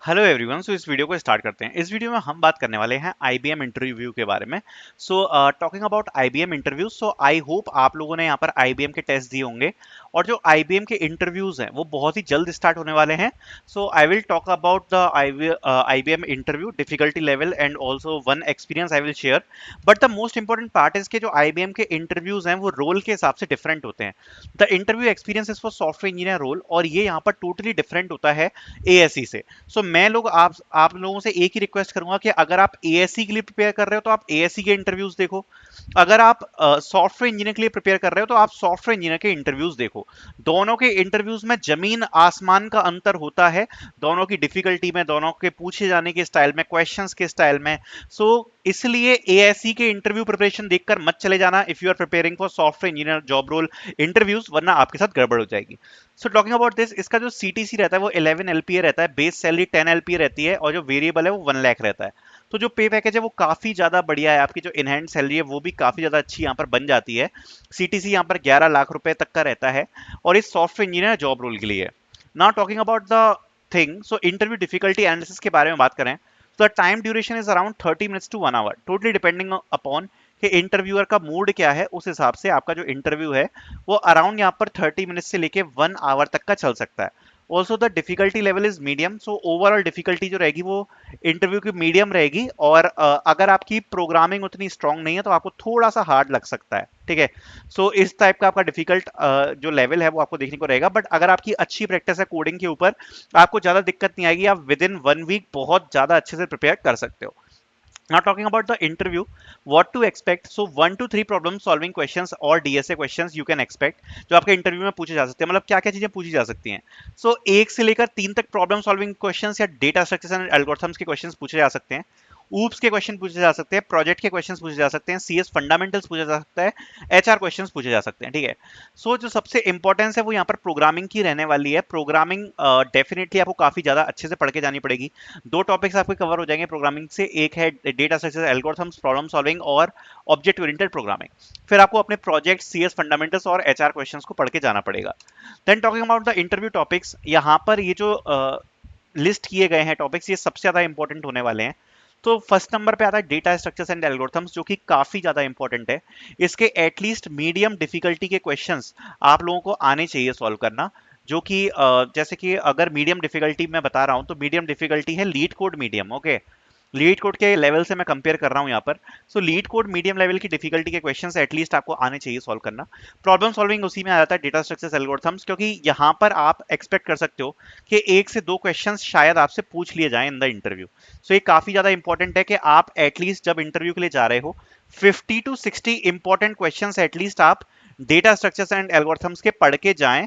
Hello everyone. सो इस video को start करते हैं। इस वीडियो में हम बात करने वाले हैं आईबीएम इंटरव्यू के बारे में। So talking about IBM interview, so I hope आप लोगों ने यहाँ पर आईबीएम के टेस्ट दिए होंगे और जो आईबीएम के इंटरव्यूज हैं वो बहुत ही जल्द स्टार्ट होने वाले हैं। So I will talk about the IBM interview difficulty level and also one experience I will share. But the most important part is के जो आईबीएम के इंटरव्यूज हैं वो रोल के हिसाब से डिफरेंट होते हैं। The interview experience is for software engineer role और ये यहाँ पर टोटली डिफरेंट होता है एएससी से। सो मैं लोग आप लोगों से एक ही रिक्वेस्ट करूंगा कि अगर आप एएससी के लिए प्रिपेयर कर रहे हो तो आप एएससी के इंटरव्यूज देखो। अगर आप सॉफ्टवेयर इंजीनियर के लिए प्रिपेयर कर रहे हो तो आप सॉफ्टवेयर इंजीनियर के इंटरव्यूज देखो। दोनों के इंटरव्यूज में जमीन आसमान का अंतर होता है, दोनों की डिफिकल्टी में, दोनों के पूछे जाने के स्टाइल में, क्वेश्चंस के स्टाइल में। सो इसलिए एएससी के इंटरव्यू प्रिपरेशन देखकर मत चले जाना if you are preparing for software engineer job role interviews, वरना आपके साथ गड़बड़ हो जाएगी। सो टॉकिंग अबाउट दिस, इसका जो सीटीसी रहता है वो 11 एलपीए रहता है, बेस सैलरी 10 एलपीए रहती है और जो वेरिएबल है वो 1 लाख रहता है। तो जो पे पैकेज है वो काफी ज्यादा बढ़िया है, आपकी जो इनहैंड सैलरी है वो भी काफी ज्यादा अच्छी यहाँ पर बन जाती है। सीटीसी यहाँ पर 11 लाख रुपए तक का रहता है और इस सॉफ्टवेयर इंजीनियर जॉब रोल के लिए। Now talking about the thing, so interview difficulty analysis के बारे में बात करें तो the time duration is around 30 minutes to 1 hour, totally depending upon कि इंटरव्यूअर का मूड क्या है, उस हिसाब से आपका जो इंटरव्यू है वो अराउंड यहाँ पर 30 मिनट से लेके 1 आवर तक का चल सकता है। Also the difficulty level is medium, so overall difficulty जो रहेगी वो इंटरव्यू की मीडियम रहेगी और अगर आपकी प्रोग्रामिंग उतनी स्ट्रांग नहीं है तो आपको थोड़ा सा हार्ड लग सकता है, ठीक है। सो इस टाइप का आपका डिफिकल्ट जो लेवल है वो आपको देखने को रहेगा, बट अगर आपकी अच्छी प्रैक्टिस है कोडिंग के ऊपर आपको ज्यादा दिक्कत नहीं आएगी, आप विद इन 1 वीक बहुत ज्यादा अच्छे से प्रिपेयर कर सकते हो। Now talking about the interview, what to expect? So 1 to 3 problem solving questions और DSA questions you can expect जो आपके इंटरव्यू में पूछे जा सकते हैं। मतलब क्या क्या चीजें पूछी जा सकती हैं। सो 1 से लेकर 3 तक प्रॉब्लम सॉल्विंग क्वेश्चंस या डेटा स्ट्रक्चर्स एंड एल्गोरिथम्स के क्वेश्चंस पूछे जा सकते हैं। ऊप्स के क्वेश्चन पूछे जा सकते हैं, प्रोजेक्ट के क्वेश्चंस पूछे जा सकते हैं, सीएस फंडामेंटल्स पूछा जा सकता है, एचआर क्वेश्चंस पूछे जा सकते हैं, ठीक है। सो जो सबसे इंपॉर्टेंस है वो यहाँ पर प्रोग्रामिंग की रहने वाली है। प्रोग्रामिंग डेफिनेटली आपको काफी ज्यादा अच्छे से पढ़ के जानी पड़ेगी। 2 टॉपिक्स आपके कवर हो जाएंगे प्रोग्रामिंग से, एक है data structure algorithms problem solving और ऑब्जेक्ट ओरिएंटेड प्रोग्रामिंग। फिर आपको अपने प्रोजेक्ट, सीएस फंडामेंटल्स और एचआर क्वेश्चंस को पढ़ के जाना पड़ेगा। Then talking about the interview topics, यहाँ पर ये जो लिस्ट किए गए हैं टॉपिक्स ये सबसे ज्यादा इंपॉर्टेंट होने वाले हैं। तो फर्स्ट नंबर पे आता है डेटा स्ट्रक्चर्स एंड एल्गोरिथम्स, जो कि काफी ज्यादा इंपॉर्टेंट है। इसके एटलीस्ट मीडियम डिफिकल्टी के क्वेश्चंस आप लोगों को आने चाहिए सॉल्व करना। जो कि जैसे कि अगर मीडियम डिफिकल्टी मैं बता रहा हूं तो मीडियम डिफिकल्टी है leet code medium, okay. Leet code के लेवल से मैं कंपेयर कर रहा हूं यहाँ पर। सो लीड कोड मीडियम लेवल की डिफिकल्टी के क्वेश्चंस एटलीस्ट आपको आने चाहिए सॉल्व करना। प्रॉब्लम सॉल्विंग उसी में आ जाता है, डेटा स्ट्रक्चर्स एल्गोरिथम्स, क्योंकि यहाँ पर आप एक्सपेक्ट कर सकते हो कि 1 से 2 क्वेश्चंस शायद आपसे पूछ लिए जाएं इन द इंटरव्यू। सो ये काफी ज्यादा इंपॉर्टेंट है कि आप एटलीस्ट जब इंटरव्यू के लिए जा रहे हो 50 to 60 इंपॉर्टेंट क्वेश्चंस एटलीस्ट आप डेटा स्ट्रक्चर्स एंड एल्गोरिथम्स के पढ़ के जाएं,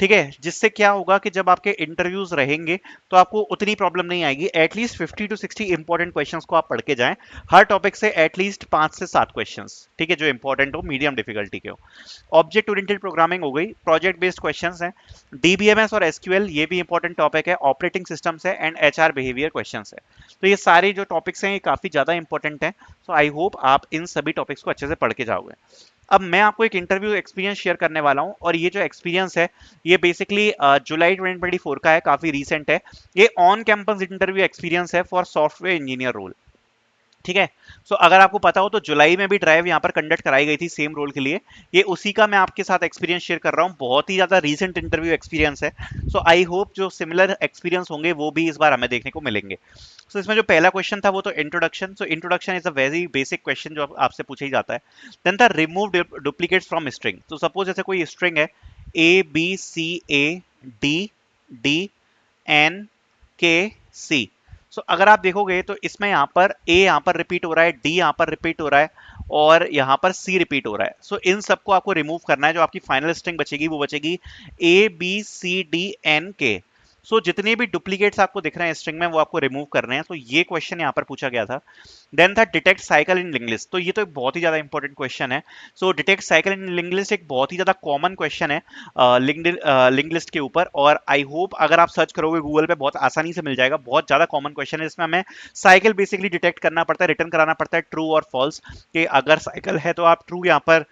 ठीक है। जिससे क्या होगा कि जब आपके इंटरव्यूज रहेंगे तो आपको उतनी प्रॉब्लम नहीं आएगी। एटलीस्ट 50 to 60 इंपॉर्टेंट क्वेश्चंस को आप पढ़ के जाएं, हर टॉपिक से एटलीस्ट 5 से 7 क्वेश्चंस, ठीक है, जो इंपॉर्टेंट हो, मीडियम डिफिकल्टी के हो। ऑब्जेक्ट ओरिएंटेड प्रोग्रामिंग हो गई, प्रोजेक्ट बेस्ड क्वेश्चंस हैं, डीबीएमएस और एसक्यूएल ये भी इंपॉर्टेंट टॉपिक है, ऑपरेटिंग सिस्टम्स है एंड एचआर बिहेवियर क्वेश्चंस है। तो ये सारे जो टॉपिक्स हैं ये काफी ज्यादा इंपॉर्टेंट हैं। सो आई होप आप इन सभी टॉपिक्स को अच्छे से पढ़ के जाओगे। अब मैं आपको एक इंटरव्यू एक्सपीरियंस शेयर करने वाला हूं और ये जो एक्सपीरियंस है ये बेसिकली जुलाई 2024 का है, काफी रीसेंट है। ये ऑन कैंपस इंटरव्यू एक्सपीरियंस है फॉर सॉफ्टवेयर इंजीनियर रोल, ठीक है। सो अगर आपको पता हो तो जुलाई में भी ड्राइव यहाँ पर कंडक्ट कराई गई थी सेम रोल के लिए। ये उसी का मैं आपके साथ एक्सपीरियंस शेयर कर रहा हूँ, बहुत ही ज्यादा रीसेंट इंटरव्यू एक्सपीरियंस है। सो आई होप जो सिमिलर एक्सपीरियंस होंगे वो भी इस बार हमें देखने को मिलेंगे। सो इसमें जो पहला क्वेश्चन था वो तो introduction. So introduction is a very basic question जो आपसे पूछा ही जाता है। देन था रिमूव डुप्लीकेट्स फ्रॉम स्ट्रिंग। तो सपोज जैसे कोई स्ट्रिंग है ABCADDNKC। सो अगर आप देखोगे तो इसमें यहाँ पर ए यहाँ पर रिपीट हो रहा है, डी यहाँ पर रिपीट हो रहा है और यहाँ पर सी रिपीट हो रहा है। सो इन सबको आपको रिमूव करना है। जो आपकी फाइनल स्ट्रिंग बचेगी वो बचेगी ABCDNK। सो जितने भी डुप्लीकेट्स आपको दिख रहे हैं स्ट्रिंग में वो आपको रिमूव करने हैं। तो ये क्वेश्चन यहाँ पर पूछा गया था। देन था detect cycle in link list. तो ये तो एक बहुत ही ज्यादा इंपॉर्टेंट क्वेश्चन है। So detect cycle in link list एक बहुत ही ज्यादा कॉमन क्वेश्चन है लिंक लिस्ट के ऊपर, और आई होप अगर आप सर्च करोगे गूगल पे बहुत आसानी से मिल जाएगा। बहुत ज्यादा कॉमन क्वेश्चन है, इसमें हमें साइकिल बेसिकली डिटेक्ट करना पड़ता है, रिटर्न कराना पड़ता है ट्रू और फॉल्स। कि अगर साइकिल है तो आप ट्रू यहाँ पर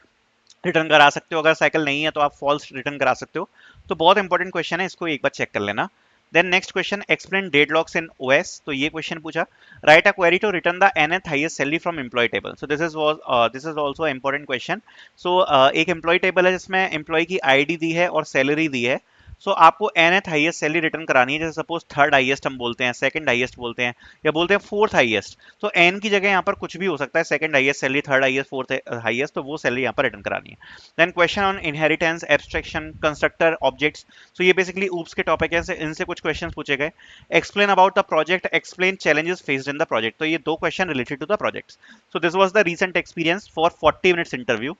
रिटर्न करा सकते हो, अगर साइकिल नहीं है तो आप फॉल्स रिटर्न करा सकते हो। तो बहुत इंपॉर्टेंट क्वेश्चन है, इसको एक बार चेक कर लेना। Then next question, explain deadlocks in OS, तो ये क्वेश्चन पूछा। Write a query to return the nth highest salary from employee table, so this is also important question. सो एक एम्प्लॉय टेबल है जिसमें एम्प्लॉय की आईडी दी है और सैलरी दी है। सो आपको nth हाईएस्ट सैलरी रिटर्न करानी है, जैसे सपोज थर्ड हाईएस्ट हम बोलते हैं, सेकंड हाईएस्ट बोलते हैं, या बोलते हैं फोर्थ हाईएस्ट। तो एन की जगह यहाँ पर कुछ भी हो सकता है, second highest salary, third highest, fourth highest, तो वो सैलरी यहाँ पर रिटर्न करानी है। Then question on inheritance, abstraction, constructor, objects, so ये बेसिकली ऊप्स के टॉपिक है, इनसे कुछ क्वेश्चंस पूछे गए। Explain about the project, explain challenges faced in the project, तो ये दो question related to the projects. So this was the recent experience for 40 minutes interview.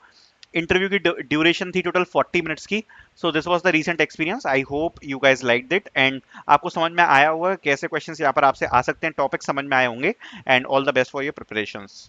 Interview की ड्यूरेशन थी टोटल 40 मिनट्स की। So this was the recent experience, I hope you guys like it, and आपको समझ में आया होगा कैसे questions यहाँ पर आपसे आ सकते हैं, टॉपिक समझ में आए होंगे, and all the best for your preparations.